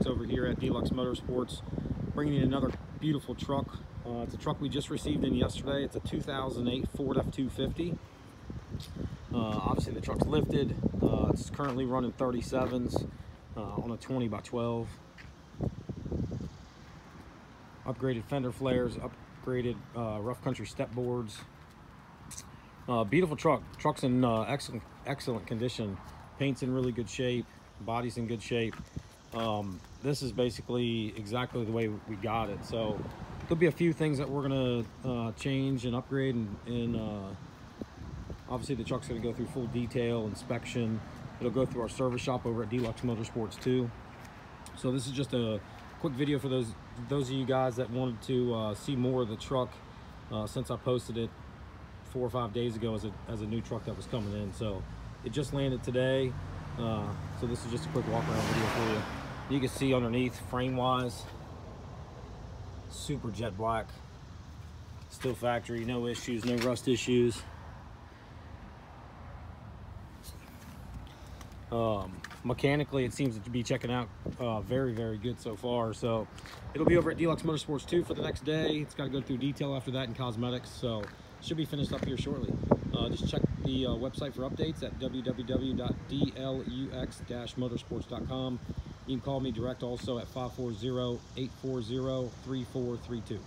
over here at Dlux Motorsports, bringing in another beautiful truck. It's a truck we just received in yesterday. It's a 2008 Ford F250. Obviously the truck's lifted. It's currently running 37's on a 20x12. Upgraded fender flares, upgraded rough country step boards. Beautiful truck. Truck's in excellent condition. Paint's in really good shape. Body's in good shape. This is basically exactly the way we got it. So there'll be a few things that we're gonna change and upgrade, and obviously the truck's gonna go through full detail inspection. It'll go through our service shop over at Dlux Motorsports too. So this is just a quick video for those of you guys that wanted to see more of the truck since I posted it 4 or 5 days ago as a new truck that was coming in. So it just landed today. So this is just a quick walk around video for you. You can see underneath, frame wise, super jet black, still factory, no issues, no rust issues. Mechanically it seems to be checking out very good so far. So it'll be over at Dlux Motorsports 2 for the next day. It's got to go through detail after that and cosmetics, so should be finished up here shortly. Just check the website for updates at www.dlux-motorsports.com. You can call me direct also at 540-840-3432.